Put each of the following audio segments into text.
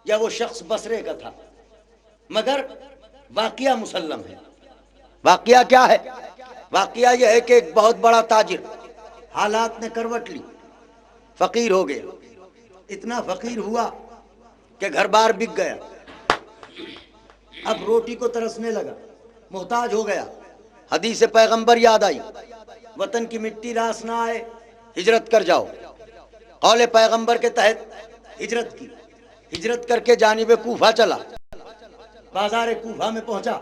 یا وہ شخص بصرے کا تھا، مگر واقعہ مسلم ہے۔ واقعہ کیا ہے؟ واقعہ یہ ہے کہ ایک بہت بڑا تاجر، حالات نے کروٹ لی، فقیر ہو گیا، اتنا فقیر ہوا کہ گھر بار بک گیا، اب روٹی کو ترسنے لگا، محتاج ہو گیا۔ حدیث پیغمبر یاد آئی، وطن کی مٹی راس نہ آئے ہجرت کر جاؤ۔ قول پیغمبر کے تحت ہجرت کی، ہجرت کر کے جانب کوفہ چلا، بازار کوفہ میں پہنچا،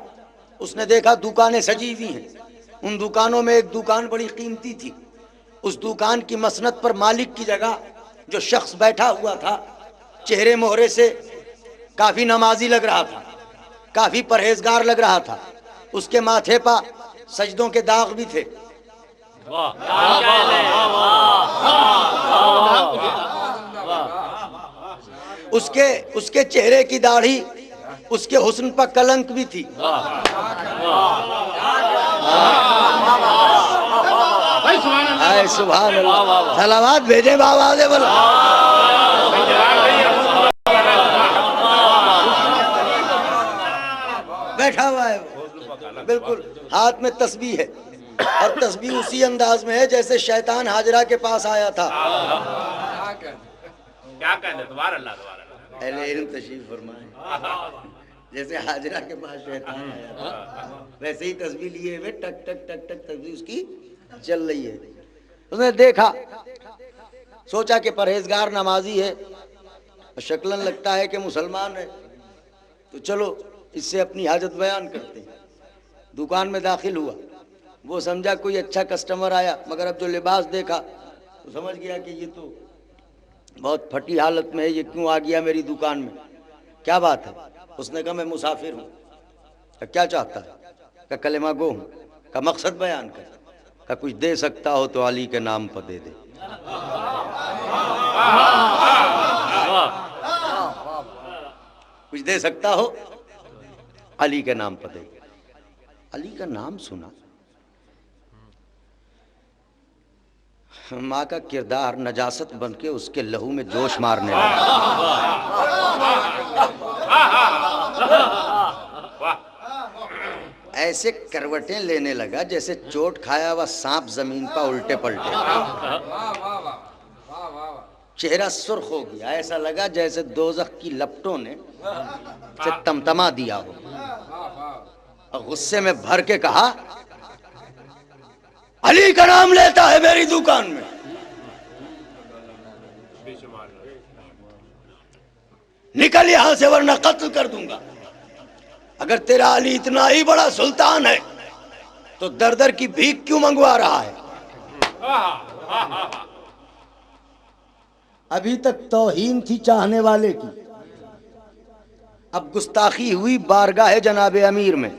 اس نے دیکھا دکانیں سجی ہوئی ہیں، ان دکانوں میں ایک دکان بڑی قیمتی تھی، اس دکان کی مسند پر مالک کی جگہ جو شخص بیٹھا ہوا تھا چہرے مہرے سے کافی نمازی لگ رہا تھا، کافی پرہیزگار لگ رہا تھا، اس کے ماتھے پر سجدوں کے داغ بھی تھے۔ اس کے چہرے کی داڑھی، اس کے حسن پر کلنک بھی تھی۔ سبحان اللہ، صلوات بھیجے بابا دے بلا۔ بیٹھا ہوا ہے بالکل، ہاتھ میں تسبیح ہے، اور تسبیح اسی انداز میں ہے جیسے شیطان حاجرہ کے پاس آیا تھا۔ کیا کہنے، دوبارہ اللہ دوبارہ اللہ، اہل علم تشریف فرمائیں، جیسے حاجرہ کے پاس شیطان آیا تھا ویسے ہی تسبیح لیے ہوئے ٹک ٹک ٹک ٹک تسبیح اس کی چل رہی ہے۔ اس نے دیکھا، سوچا کہ پرہیزگار نمازی ہے، شکلن لگتا ہے کہ مسلمان ہے، تو چلو اس سے اپنی حاجت بیان کرتے ہیں۔ دکان میں داخل ہوا، وہ سمجھا کوئی اچھا کسٹمر آیا، مگر اب جو لباس دیکھا تو سمجھ گیا کہ یہ تو بہت پھٹی حالت میں ہے، یہ کیوں آ گیا میری دکان میں، کیا بات ہے؟ اس نے کہا میں مسافر ہوں۔ کیا چاہتا ہے؟ کہ کلمہ گو ہوں۔ کا مقصد بیان کر۔ کہ کچھ دے سکتا ہو تو علی کے نام پر دے دے۔ کچھ دے سکتا ہو علی کے نام پر دے۔ علی کا نام سنا، ماں کا کردار نجاست بن کے اس کے لہو میں جوش مارنے لگا۔ ایسے کروٹیں لینے لگا جیسے چوٹ کھایا ہوا سانپ زمین پر الٹے پلٹے، چہرہ سرخ ہو گیا، ایسا لگا جیسے دوزخ کی لپٹوں نے اسے تمتما دیا ہو، اور غصے میں بھر کے کہا علی کا نام لیتا ہے میری دکان میں، نکل یہاں سے ورنہ قتل کر دوں گا۔ اگر تیرا علی اتنا ہی بڑا سلطان ہے تو در در کی بھیک کیوں منگوا رہا ہے؟ ابھی تک توہین تھی چاہنے والے کی، اب گستاخی ہوئی بارگاہ جناب امیر میں۔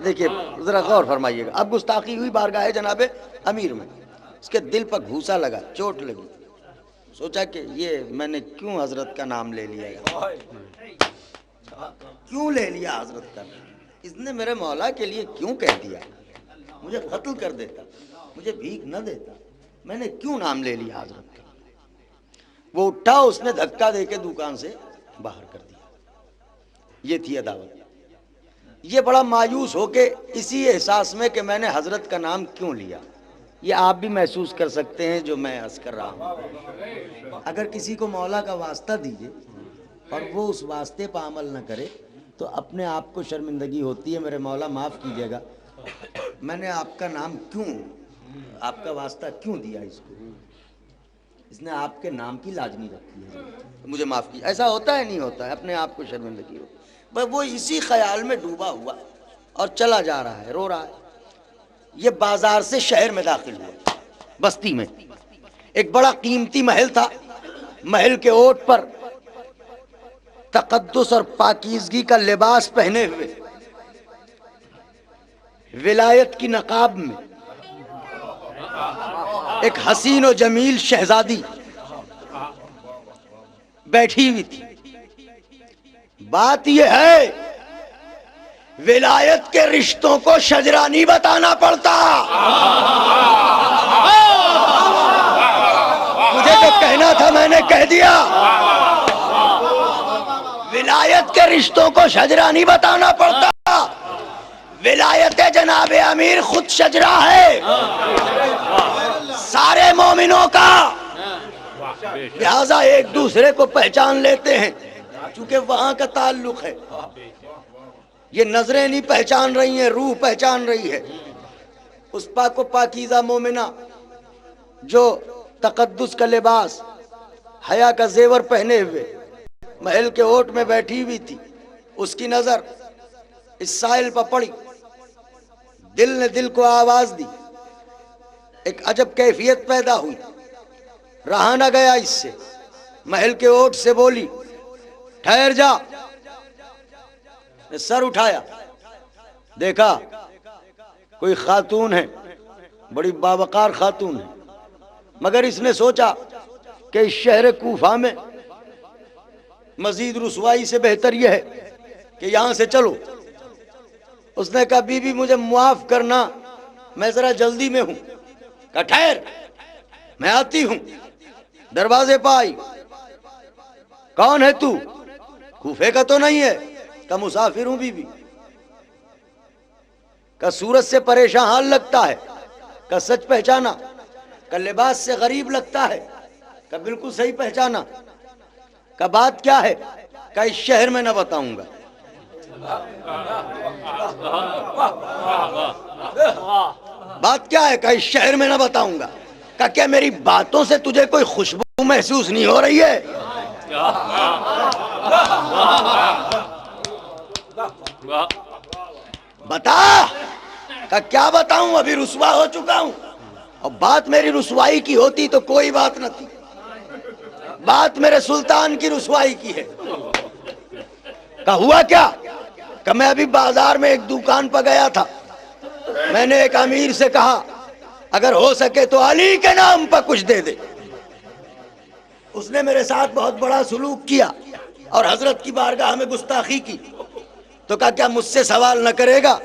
دیکھیے ذرا غور فرمائیے گا، اب گستاخی ہوئی بارگاہ جناب امیر میں، اس کے دل پر گھوسا لگا، چوٹ لگی، سوچا کہ یہ میں نے کیوں حضرت کا نام لے لیا، کیوں لے لیا حضرت کا نام؟ اس نے میرے مولا کے لیے کیوں کہہ دیا؟ مجھے قتل کر دیتا، مجھے بھیک نہ دیتا، میں نے کیوں نام لے لیا حضرت کا؟ وہ اٹھا، اس نے دھکا دے کے دکان سے باہر کر دیا۔ یہ تھی عداوت۔ یہ بڑا مایوس ہو کے اسی احساس میں کہ میں نے حضرت کا نام کیوں لیا، یہ آپ بھی محسوس کر سکتے ہیں جو میں عرض کر رہا ہوں۔ اگر کسی کو مولا کا واسطہ دیجئے اور وہ اس واسطے پہ عمل نہ کرے تو اپنے آپ کو شرمندگی ہوتی ہے، میرے مولا معاف کیجیے گا، میں نے آپ کا نام کیوں، آپ کا واسطہ کیوں دیا اس کو، اس نے آپ کے نام کی لاج نہیں رکھی ہے، مجھے معاف کیجیے۔ ایسا ہوتا ہے نہیں ہوتا ہے، اپنے آپ کو شرمندگی ہوتی ہے۔ وہ اسی خیال میں ڈوبا ہوا اور چلا جا رہا ہے، رو رہا ہے۔ یہ بازار سے شہر میں داخل ہوا، بستی میں ایک بڑا قیمتی محل تھا، محل کے اوٹ پر تقدس اور پاکیزگی کا لباس پہنے ہوئے، ولایت کی نقاب میں ایک حسین و جمیل شہزادی بیٹھی ہوئی تھی۔ بات یہ ہے ولایت کے رشتوں کو شجرا نہیں بتانا پڑتا، مجھے جو کہنا تھا میں نے کہہ دیا. ولایت کے رشتوں کو شجرہ نہیں بتانا پڑتا. ولایت جناب امیر خود شجرہ ہے سارے مومنوں کا. لہذا ایک دوسرے کو پہچان لیتے ہیں چونکہ وہاں کا تعلق ہے. یہ نظریں نہیں پہچان رہی ہیں، روح پہچان رہی ہے. اس پاک و پاکیزہ مومنہ جو تقدس کا لباس، حیا کا زیور پہنے ہوئے محل کے اوٹ میں بیٹھی ہوئی تھی، اس کی نظر اس سائل پر پڑی. دل نے دل کو آواز دی، ایک عجب کیفیت پیدا ہوئی. رہا نہ گیا اس سے. محل کے اوٹ سے بولی، ٹھہر جا. سر اٹھایا، دیکھا کوئی خاتون ہے، بڑی باوقار خاتون ہے. مگر اس نے سوچا کہ اس شہر کوفہ میں مزید رسوائی سے بہتر یہ ہے کہ یہاں سے چلو. اس نے کہا بی بی مجھے معاف کرنا، میں ذرا جلدی میں ہوں. کہا ٹھہر، میں آتی ہوں. دروازے پہ آئی. کون ہے تو؟ کوفے کا تو نہیں ہے. کہا مسافر ہوں بی بی. کہا صورت سے پریشان حال لگتا ہے. کہا سچ پہچانا. کہا لباس سے غریب لگتا ہے. کہا بالکل صحیح پہچانا. کہا بات کیا ہے؟ کہا اس شہر میں نہ بتاؤں گا. بات کیا ہے؟ کہا اس شہر میں نہ بتاؤں گا. کہا کیا میری باتوں سے تجھے کوئی خوشبو محسوس نہیں ہو رہی ہے؟ بتا. کہا کیا بتاؤں، ابھی رسوا ہو چکا ہوں. اور بات میری رسوائی کی ہوتی تو کوئی بات نہ تھی. بات میرے سلطان کی رسوائی کی ہے. کہا ہوا کیا؟ کہ میں ابھی بازار میں ایک دکان پر گیا تھا. میں نے ایک امیر سے کہا اگر ہو سکے تو علی کے نام پر کچھ دے دے. اس نے میرے ساتھ بہت بڑا سلوک کیا اور حضرت کی بارگاہ میں گستاخی کی. تو کہا کیا مجھ سے سوال نہ کرے گا؟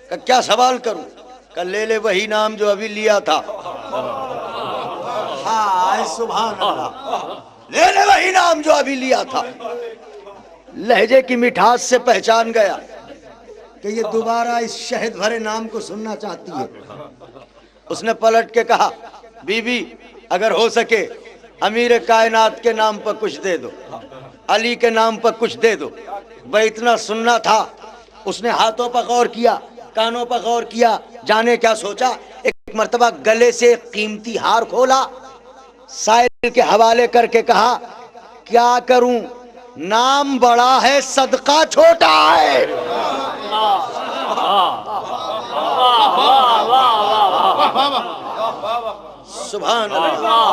کہ کیا سوال کروں؟ کہ لے لے وہی نام جو ابھی لیا تھا. ہاں سبحان اللہ. لے لے وہی نام جو ابھی لیا تھا. لہجے کی مٹھاس سے پہچان گیا کہ یہ دوبارہ اس شہد بھرے نام کو سننا چاہتی ہے. اس نے پلٹ کے کہا بی بی اگر ہو سکے امیر کائنات کے نام پر کچھ دے دو، علی کے نام پر کچھ دے دو. وہ اتنا سننا تھا. اس نے ہاتھوں پر غور کیا، کانوں پر غور کیا، جانے کیا سوچا. ایک مرتبہ گلے سے ایک قیمتی ہار کھولا، سائل کے حوالے کر کے کہا کیا کروں، نام بڑا ہے صدقہ چھوٹا ہے. سبحان اللہ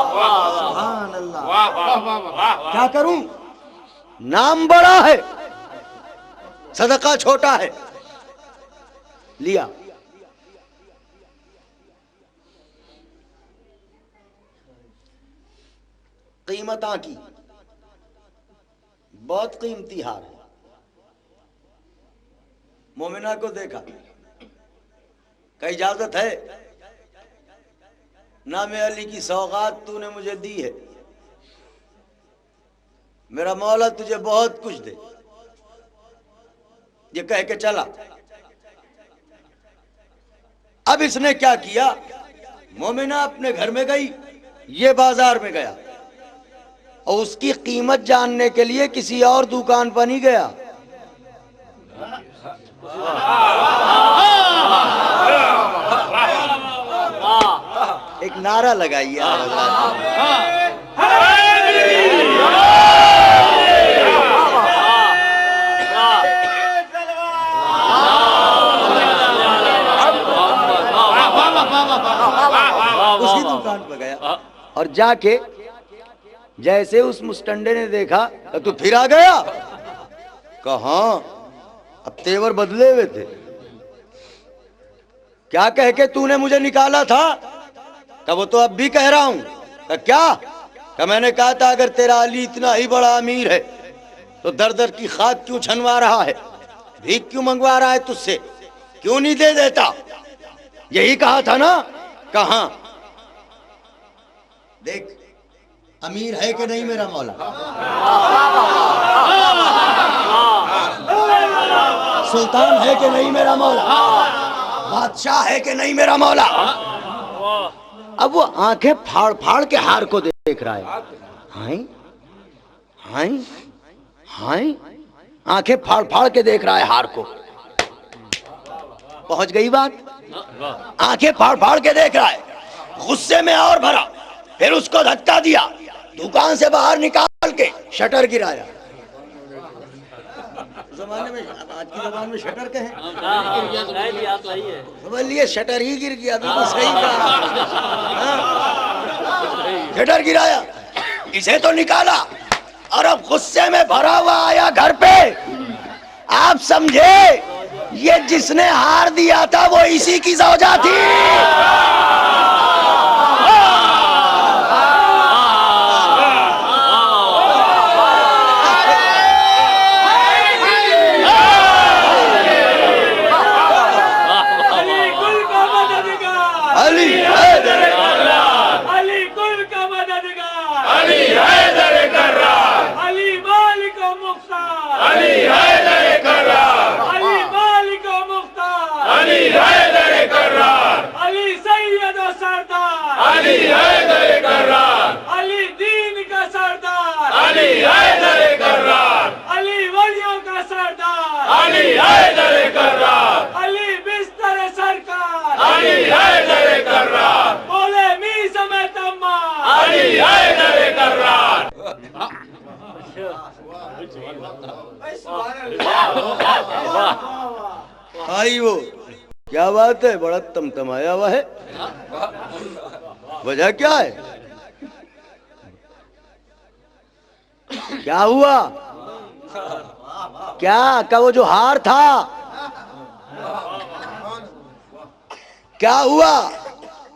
سبحان اللہ. کیا کروں، نام بڑا ہے صدقہ چھوٹا ہے. لیا. قیمت کی بہت قیمتی ہار ہے. مومنہ کو دیکھا، کہ اجازت ہے، نام علی کی سوغات تو نے مجھے دی ہے، میرا مولا تجھے بہت کچھ دے. یہ کہہ کے چلا. اب اس نے کیا کیا، مومنہ اپنے گھر میں گئی، یہ بازار میں گیا اور اس کی قیمت جاننے کے لیے کسی اور دکان پر نہیں گیا. ایک نعرہ لگائیے. اسی دکان پہ گیا اور جا کے جیسے اس مسٹنڈے نے دیکھا تو پھر آ گیا. کہاں اب تیور بدلے ہوئے تھے. کیا کہہ کے تو نے مجھے نکالا تھا؟ کہ وہ تو اب بھی کہہ رہا ہوں. کہ کیا؟ کہ میں نے کہا تھا اگر تیرا علی اتنا ہی بڑا امیر ہے تو در در کی خاک کیوں چھنوا رہا ہے، بھیک کیوں منگوا رہا ہے تجھ سے، کیوں نہیں دے دیتا؟ یہی کہا تھا نا. کہاں؟ دیکھ امیر ہے کہ نہیں میرا مولا؟ سلطان ہے کہ نہیں میرا مولا؟ بادشاہ ہے کہ نہیں میرا مولا؟ اب وہ آنکھیں پھاڑ پھاڑ کے ہار کو دیکھ رہا ہے. ہائیں ہائیں ہائیں آنکھیں پھاڑ پھاڑ کے دیکھ رہا ہے ہار کو. پہنچ گئی بات. آنکھیں پھاڑ پھاڑ کے دیکھ رہا ہے, غصے میں اور بھرا, پھر اس کو دھکا دیا, دکان سے باہر نکال کے شٹر گرایا. زمانے میں آج کی زبان میں شٹر کہیں سمجھ لیے, شٹر ہی گر گیا. بالکل صحیح کہا, شٹر گرایا, اسے تو نکالا اور اب غصے میں بھرا ہوا آیا گھر پہ. آپ سمجھے یہ جس نے ہار دیا تھا وہ اسی کی زوجہ تھی. آئی وہ کیا بات ہے, بڑا تمتمایا ہوا ہے. وجہ کیا ہے, کیا ہوا, کیا کہ وہ جو ہار تھا کیا ہوا,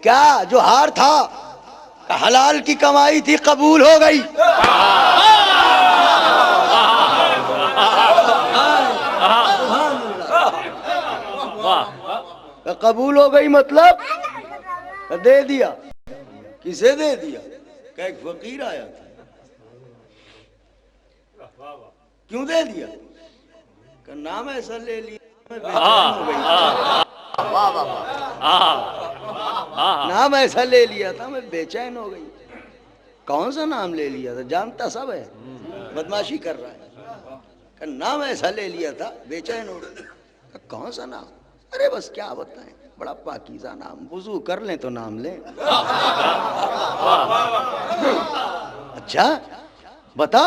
کیا جو ہار تھا حلال کی کمائی تھی قبول ہو گئی. قبول ہو گئی مطلب دے دیا. کسے دے دیا؟ کہ ایک فقیر آیا تھا. کیوں دے دیا؟ کہ نام ایسا لے لیا میں بے چین ہو گئی. نام ایسا لے لیا تھا میں بے چین ہو گئی. کون سا نام لے لیا تھا؟ جانتا سب ہے, بدماشی کر رہا ہے. کہ نام ایسا لے لیا تھا بے چین ہو گئی. کہ کون سا نام؟ ارے بس کیا بتائیں, بڑا پاکیزہ نام, وضو کر لیں تو نام لیں. اچھا بتا.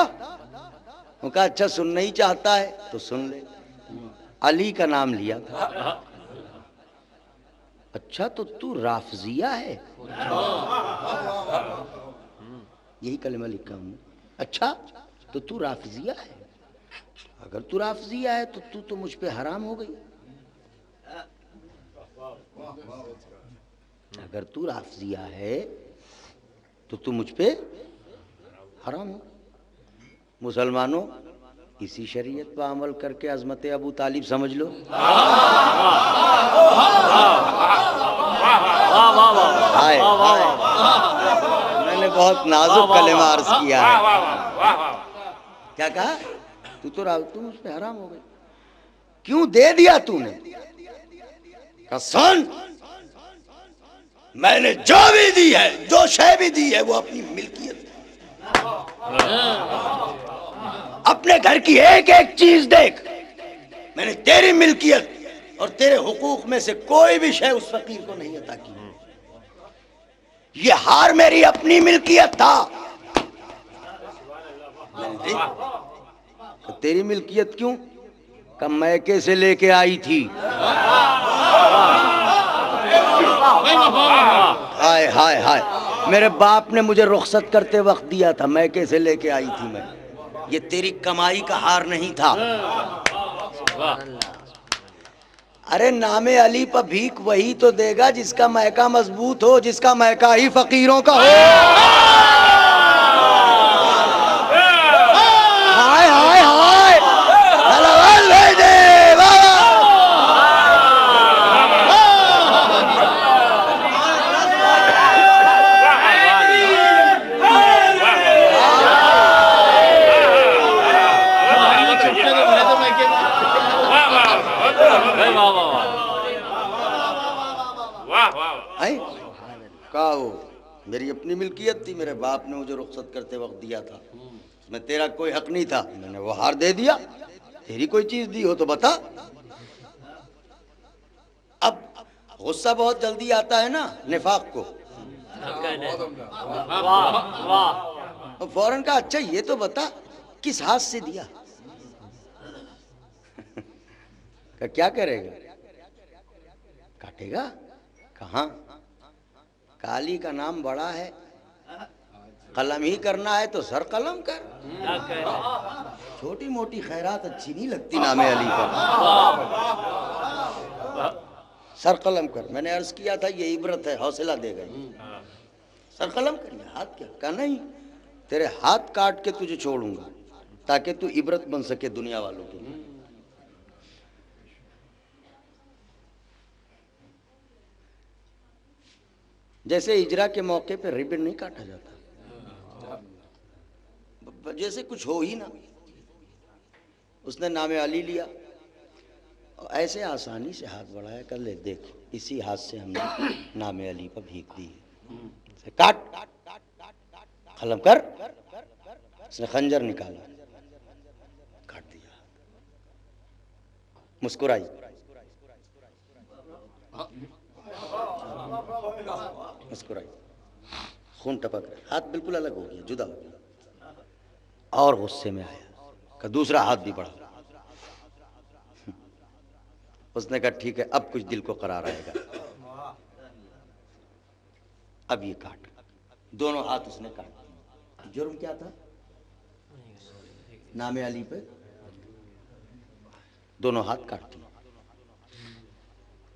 وہ کہا اچھا سننا ہی چاہتا ہے تو سن لے. علی کا نام لیا تھا. اچھا تو رافضیہ ہے؟ یہی کلمہ لکھا ہوں. اچھا تو رافضیہ ہے؟ اگر تو رافضیہ ہے تو مجھ پہ حرام ہو گئی. اگر تو رافضیہ ہے تو مجھ پہ حرام ہو. مسلمانوں اسی شریعت پہ عمل کر کے عظمت ابو طالب سمجھ لو. میں نے بہت نازک کلمہ عرض کیا ہے. کیا کہا؟ تو مجھ پہ حرام ہو گئی. کیوں دے دیا تو نے؟ سن, میں نے جو بھی دی ہے, جو شے بھی دی ہے وہ اپنی ملکیت, اپنے گھر کی ایک ایک چیز دیکھ. میں نے تیری ملکیت اور تیرے حقوق میں سے کوئی بھی شے اس فقیر کو نہیں عطا کی. یہ ہار میری اپنی ملکیت تھا. تیری ملکیت کیوں؟ کہ میکے سے لے کے آئی تھی. ہائے ہائے ہائے, میرے باپ نے مجھے رخصت کرتے وقت دیا تھا, میکے سے لے کے آئی تھی میں. یہ تیری کمائی کا ہار نہیں تھا. ارے نام علی پر بھیک وہی تو دے گا جس کا میکہ مضبوط ہو, جس کا میکہ ہی فقیروں کا ہو. ہائے ہائے ہائے, میری اپنی ملکیت تھی، میرے باپ نے مجھے رخصت کرتے وقت دیا تھا، اس میں تیرا کوئی حق نہیں تھا، میں نے وہ ہار دے دیا، تیری کوئی چیز دی ہو تو بتا۔ اب غصہ بہت جلدی آتا ہے نا نفاق کو، فوراً کہا اچھا یہ تو بتا کس ہاتھ سے دیا؟ کہ کیا کرے گا؟ کاٹے گا؟ کہاں؟ کالی کا نام بڑا ہے، قلم ہی کرنا ہے تو سر قلم کر، چھوٹی موٹی خیرات اچھی نہیں لگتی نام علی پر، سر قلم کر۔ میں نے عرض کیا تھا یہ عبرت ہے، حوصلہ دے گئی، سر قلم کر، یہ ہاتھ کیا؟ کہا نہیں، تیرے ہاتھ کاٹ کے تجھے چھوڑوں گا تاکہ تو عبرت بن سکے دنیا والوں کے لیے۔ جیسے اجرا کے موقع پہ ریبن نہیں کاٹا جاتا، جیسے کچھ ہو ہی نہ، اس نے نام علی لیا اور ایسے آسانی سے ہاتھ بڑھایا، کر لے دیکھ اسی ہاتھ سے ہم نے نام علی پر بھیک دی ہے، کاٹ، قلم کر۔ اس نے خنجر نکالا، کاٹ دیا، مسکرائی، مسکرائی، خون ٹپک رہا، ہاتھ بالکل الگ ہو گیا، جدا ہو گیا، اور غصے میں آیا کہ دوسرا ہاتھ بھی بڑھا۔ اس نے کہا ٹھیک ہے اب کچھ دل کو قرار آئے گا، اب یہ کاٹ، دونوں ہاتھ اس نے کاٹ دیے۔ جرم کیا تھا؟ نام علی پہ دونوں ہاتھ کاٹ دیے۔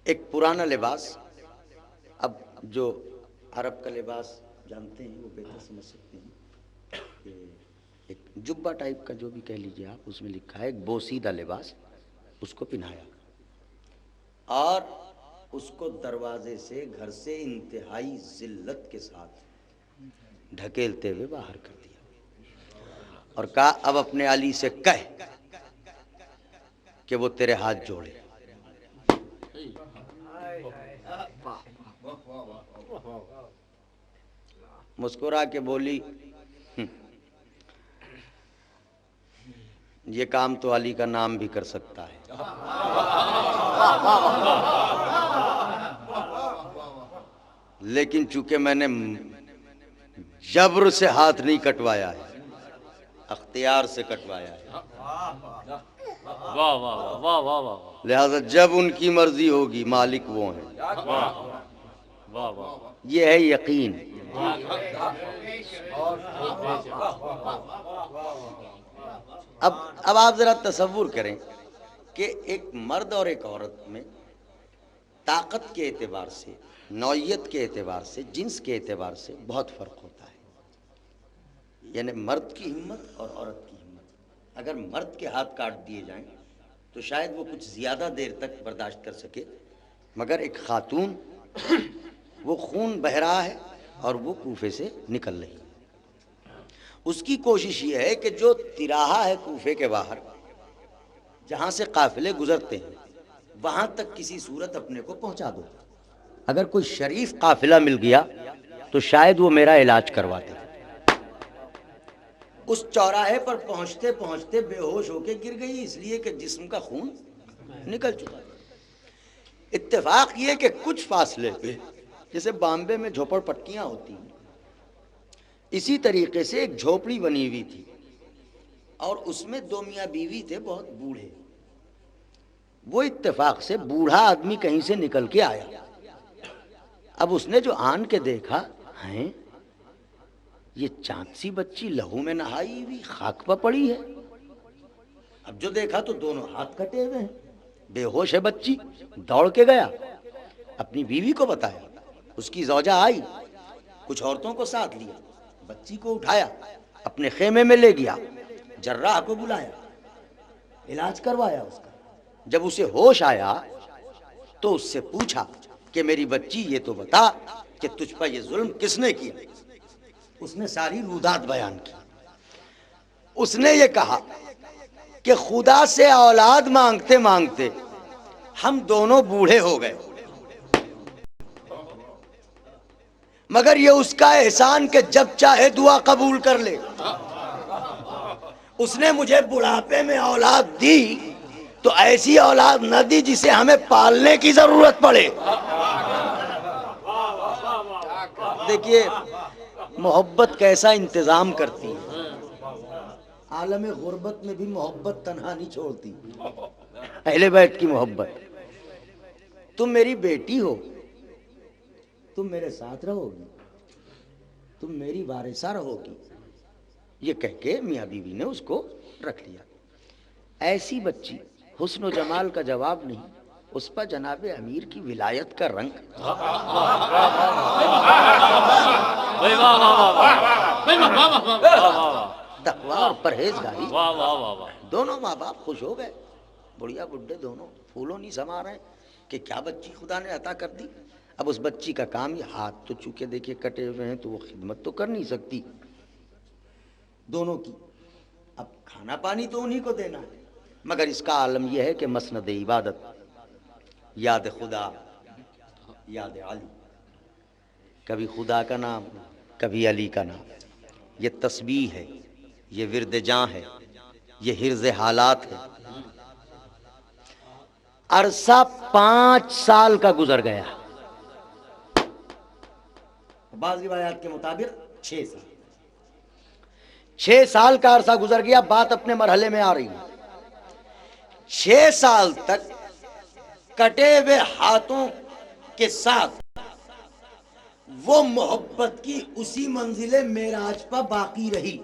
ایک پرانا لباس، اب جو عرب کا لباس جانتے ہیں وہ بہتر سمجھ سکتے ہیں کہ ایک جبہ ٹائپ کا جو بھی کہہ لیجیے آپ، اس میں لکھا ہے ایک بوسیدہ لباس، اس کو پہنایا اور اس کو دروازے سے گھر سے انتہائی ذلت کے ساتھ ڈھکیلتے ہوئے باہر کر دیا اور کہا اب اپنے علی سے کہہ کہ وہ تیرے ہاتھ جوڑے۔ مسکرا کے بولی یہ کام تو علی کا نام بھی کر سکتا ہے، لیکن چونکہ میں نے جبر سے ہاتھ نہیں کٹوایا ہے، اختیار سے کٹوایا ہے، لہذا جب ان کی مرضی ہوگی مالک وہ ہیں۔ یہ ہے یقین۔ اب آپ ذرا تصور کریں کہ ایک مرد اور ایک عورت میں طاقت کے اعتبار سے، نوعیت کے اعتبار سے، جنس کے اعتبار سے بہت فرق ہوتا ہے، یعنی مرد کی ہمت اور عورت کی ہمت۔ اگر مرد کے ہاتھ کاٹ دیے جائیں تو شاید وہ کچھ زیادہ دیر تک برداشت کر سکے، مگر ایک خاتون وہ خون بہہ رہا ہے اور وہ کوفے سے نکل رہی ہے، اس کی کوشش یہ ہے کہ جو تراہا ہے کوفے کے باہر جہاں سے قافلے گزرتے ہیں وہاں تک کسی صورت اپنے کو پہنچا دو، اگر کوئی شریف قافلہ مل گیا تو شاید وہ میرا علاج کروا دے۔ اس چوراہے پر پہنچتے پہنچتے بے ہوش ہو کے گر گئی، اس لیے کہ جسم کا خون نکل چکا۔ اتفاق یہ کہ کچھ فاصلے پہ جیسے بامبے میں جھوپڑ پٹیاں ہوتی ہیں، اسی طریقے سے ایک جھوپڑی بنی ہوئی تھی اور اس میں دو میاں بیوی تھے بہت بوڑھے۔ وہ اتفاق سے بوڑھا آدمی کہیں سے نکل کے آیا، اب اس نے جو آن کے دیکھا ہیں یہ چاند سی بچی لہو میں نہائی ہوئی خاک پر پڑی ہے، اب جو دیکھا تو دونوں ہاتھ کٹے ہوئے ہیں، بے ہوش ہے بچی، دوڑ کے گیا اپنی بیوی کو بتایا، اس کی زوجہ آئی، کچھ عورتوں کو ساتھ لیا، بچی کو اٹھایا اپنے خیمے میں لے گیا، جراح کو بلایا، علاج کروایا اس کا۔ جب اسے ہوش آیا تو اس سے پوچھا کہ میری بچی یہ تو بتا کہ تجھ پر یہ ظلم کس نے کیا؟ اس نے ساری رودات بیان کی۔ اس نے یہ کہا کہ خدا سے اولاد مانگتے مانگتے ہم دونوں بوڑھے ہو گئے، مگر یہ اس کا احسان کہ جب چاہے دعا قبول کر لے. اس نے مجھے بڑھاپے میں اولاد دی تو ایسی اولاد نہ دی جسے ہمیں پالنے کی ضرورت پڑے. دیکھیے محبت کیسا انتظام کرتی ہے. عالم غربت میں بھی محبت تنہا نہیں چھوڑتی. اہل بیت کی محبت. تم میری بیٹی ہو, تم میرے ساتھ رہو گی, تم میری وارثہ رہو گی, یہ کہہ کے میاں بیوی نے اس کو رکھ لیا. ایسی بچی حسن و جمال کا جواب نہیں, اس پر جناب امیر کی ولایت کا رنگ. تقویٰ اور پرہیزگاری, دونوں ماں باپ خوش ہو گئے. بڑھیا بڈھے دونوں پھولوں نہیں سما رہے کہ کیا بچی خدا نے عطا کر دی. اب اس بچی کا کام یہ, ہاتھ تو چونکہ دیکھیے کٹے ہوئے ہیں تو وہ خدمت تو کر نہیں سکتی دونوں کی. اب کھانا پانی تو انہی کو دینا ہے. مگر اس کا عالم یہ ہے کہ مسند عبادت, یاد خدا, یاد علی, کبھی خدا کا نام کبھی علی کا نام. یہ تسبیح ہے, یہ ورد جاں ہے, یہ حرز حالات ہے. عرصہ 5 سال کا گزر گیا, بعض روایات کے مطابق 6 سال. 6 سال کا عرصہ گزر گیا, بات اپنے مرحلے میں آ رہی ہے. 6 سال تک کٹے ہوئے ہاتھوں کے ساتھ وہ محبت کی اسی منزل معراج پر باقی رہی.